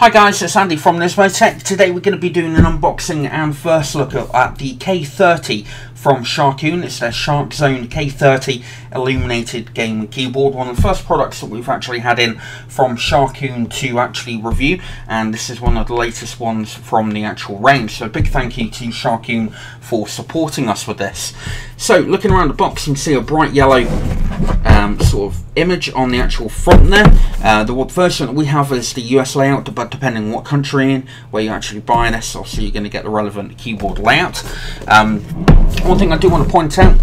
Hi guys, it's Andy from NismoTech. Today we're going to be doing an unboxing and first look at the K30 from Sharkoon. It's their Shark Zone K30 Illuminated gaming keyboard. One of the first products that we've actually had in from Sharkoon to actually review, and this is one of the latest ones from the actual range. So big thank you to Sharkoon for supporting us with this. So looking around the box, you can see a bright yellow sort of image on the actual front there. The version that we have is the US layout, but depending on what country in where you actually buy this, obviously you're going to get the relevant keyboard layout. One thing I do want to point out,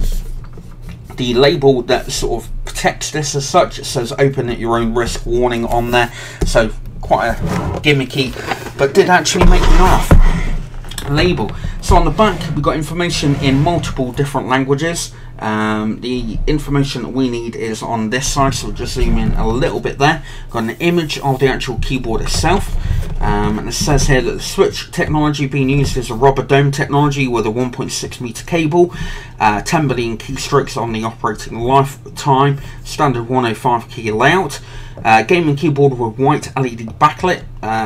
the label that sort of protects this as such, it says open at your own risk warning on there, so quite a gimmicky but did actually make me laugh label. So on the back we've got information in multiple different languages. The information that we need is on this side, so we'll just zoom in a little bit there. Got an image of the actual keyboard itself, and it says here that the switch technology being used is a rubber dome technology with a 1.6 meter cable, 10 billion keystrokes on the operating lifetime, standard 105 key layout, gaming keyboard with white LED backlit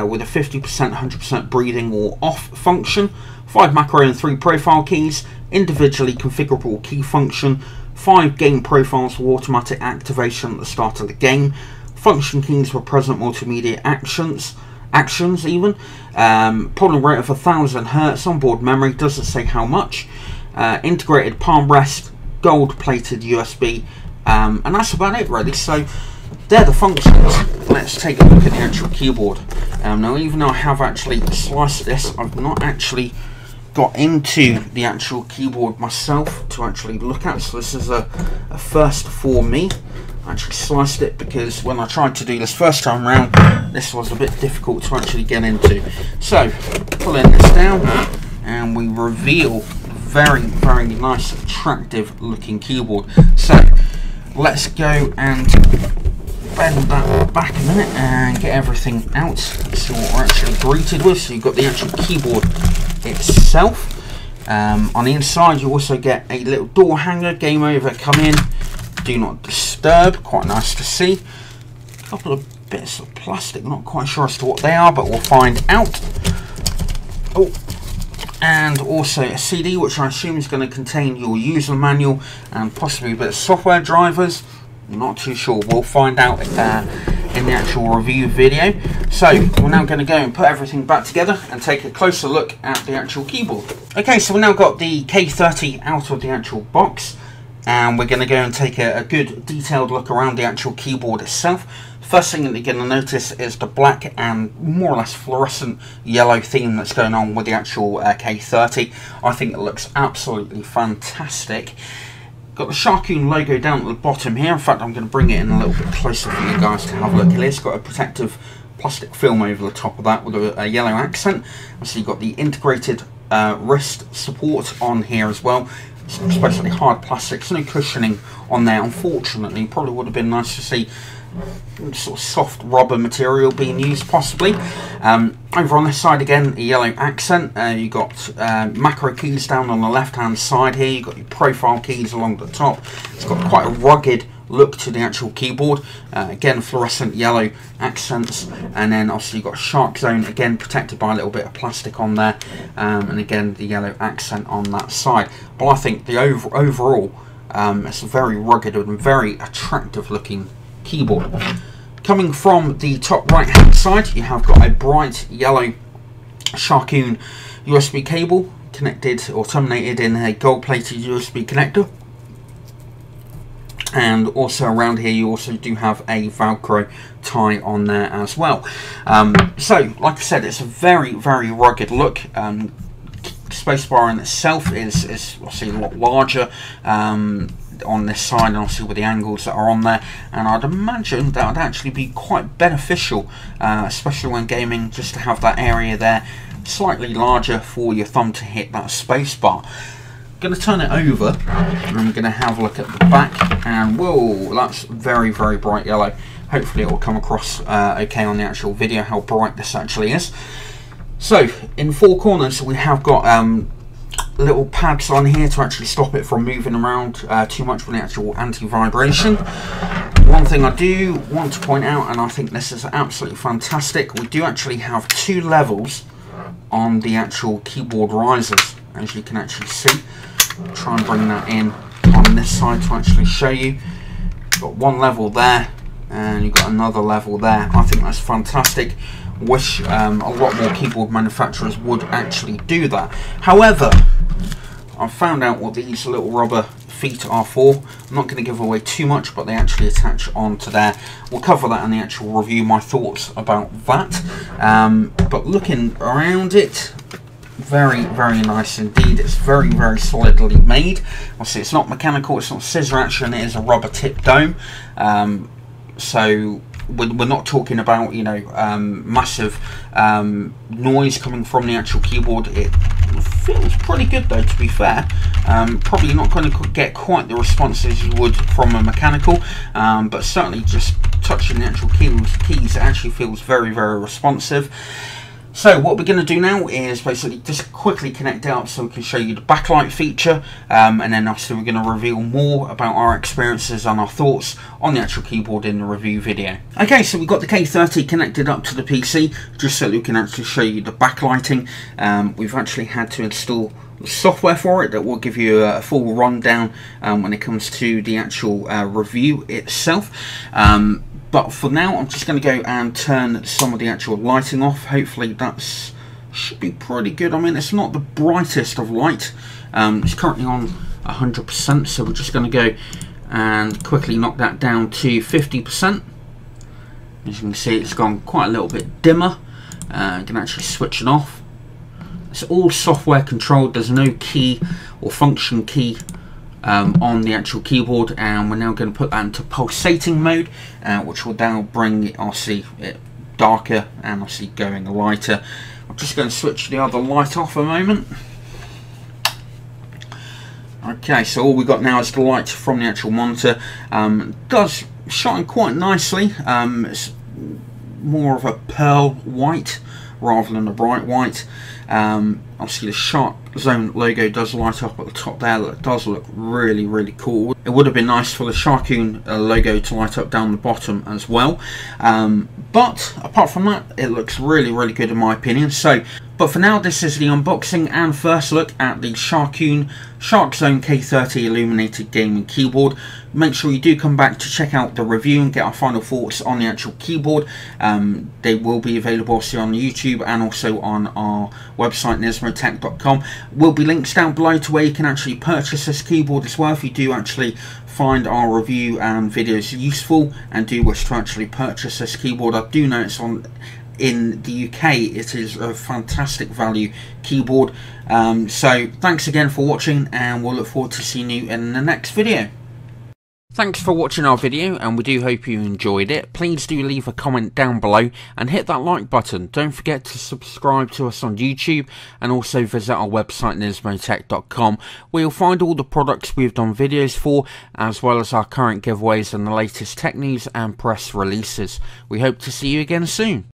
with a 50%, 100% breathing or off function, 5 macro and 3 profile keys, individually configurable key function, 5 game profiles for automatic activation at the start of the game, function keys for present multimedia actions even, polling rate of 1000 Hz, onboard memory, doesn't say how much, integrated palm rest, gold plated USB, and that's about it really. So they're the functions. Let's take a look at the actual keyboard. Now even though I have actually sliced this, I've not actually got into the actual keyboard myself to actually look at, so this is a first for me. I actually sliced it because when I tried to do this first time around, this was a bit difficult to actually get into. So pulling this down and we reveal very nice attractive looking keyboard. So let's go and bend that back a minute and get everything out, see what we're actually greeted with. So you've got the actual keyboard itself. On the inside you also get a little door hanger, game over, come in, do not disturb, quite nice to see. A couple of bits of plastic, not quite sure as to what they are, but we'll find out. Oh, and also a CD which I assume is going to contain your user manual and possibly a bit of software drivers. Not too sure, we'll find out in the actual review video. So we're now going to go and put everything back together and take a closer look at the actual keyboard. Okay, so we've now got the K30 out of the actual box, and we're going to go and take a good detailed look around the actual keyboard itself. First thing that you're going to notice is the black and more or less fluorescent yellow theme that's going on with the actual K30. I think it looks absolutely fantastic. Got the Sharkoon logo down at the bottom here. In fact, I'm going to bring it in a little bit closer for you guys to have a look at it. It's got a protective plastic film over the top of that with a yellow accent. So you've got the integrated wrist support on here as well. It's especially hard plastic, there's no cushioning on there. Unfortunately, probably would have been nice to see sort of soft rubber material being used possibly. Over on this side again, a yellow accent. You got macro keys down on the left hand side here. You've got your profile keys along the top. It's got quite a rugged look to the actual keyboard. Again, fluorescent yellow accents, and then obviously you've got Shark Zone, again protected by a little bit of plastic on there, and again the yellow accent on that side. But I think the overall it's a very rugged and very attractive looking keyboard. Coming from the top right hand side, you have got a bright yellow Sharkoon USB cable connected or terminated in a gold plated USB connector, and also around here you also do have a Velcro tie on there as well. So like I said, it's a very rugged look. Spacebar in itself is obviously a lot larger on this side, and obviously with the angles that are on there, and I'd imagine that would actually be quite beneficial, especially when gaming, just to have that area there slightly larger for your thumb to hit that spacebar. Going to turn it over and I'm going to have a look at the back, and whoa, that's very bright yellow. Hopefully it will come across okay on the actual video how bright this actually is. So in 4 corners we have got little pads on here to actually stop it from moving around too much with the actual anti-vibration. One thing I do want to point out, and I think this is absolutely fantastic, we do actually have 2 levels on the actual keyboard risers, as you can actually see. I'll try and bring that in on this side to actually show you. You've got 1 level there, and you've got another level there. I think that's fantastic. Wish a lot more keyboard manufacturers would actually do that. However, I've found out what these little rubber feet are for. I'm not going to give away too much, but they actually attach onto there. We'll cover that in the actual review, my thoughts about that. But looking around it, very, very nice indeed. It's very, very solidly made. Obviously, it's not mechanical, it's not scissor action, it is a rubber tip dome. So we're not talking about, you know, massive noise coming from the actual keyboard. It feels pretty good though, to be fair. Probably not going to get quite the responses you would from a mechanical, but certainly just touching the actual keys, it actually feels very, very responsive. So what we're going to do now is basically just quickly connect it up so we can show you the backlight feature, and then obviously we're going to reveal more about our experiences and our thoughts on the actual keyboard in the review video. Okay, so we've got the K30 connected up to the PC just so that we can actually show you the backlighting. We've actually had to install the software for it that will give you a full rundown when it comes to the actual review itself. But for now, I'm just going to go and turn some of the actual lighting off. Hopefully that should be pretty good. I mean, it's not the brightest of light. It's currently on 100%, so we're just going to go and quickly knock that down to 50%. As you can see, it's gone quite a little bit dimmer. You can actually switch it off. It's all software controlled. There's no key or function key on the actual keyboard, and we're now going to put that into pulsating mode, which will now bring obviously it darker and obviously going lighter. I'm just going to switch the other light off a moment. Okay, so all we've got now is the light from the actual monitor. It does shine quite nicely. It's more of a pearl white rather than a bright white. Obviously the Sharkoon logo does light up at the top there. It does look really, really cool. It would have been nice for the Sharkoon logo to light up down the bottom as well. But apart from that, it looks really, really good in my opinion. But for now, this is the unboxing and first look at the Sharkoon K30 Illuminated gaming keyboard. Make sure you do come back to check out the review and get our final thoughts on the actual keyboard. They will be available also on YouTube and also on our website NismoTech.com. Will be links down below to where you can actually purchase this keyboard as well if you do actually find our review and videos useful and do wish to actually purchase this keyboard. I do know it's on in the UK. It is a fantastic value keyboard. So thanks again for watching, and we'll look forward to seeing you in the next video. Thanks for watching our video, and we do hope you enjoyed it. Please do leave a comment down below and hit that like button. Don't forget to subscribe to us on YouTube and also visit our website NismoTech.com, where you'll find all the products we've done videos for, as well as our current giveaways and the latest tech news and press releases. We hope to see you again soon.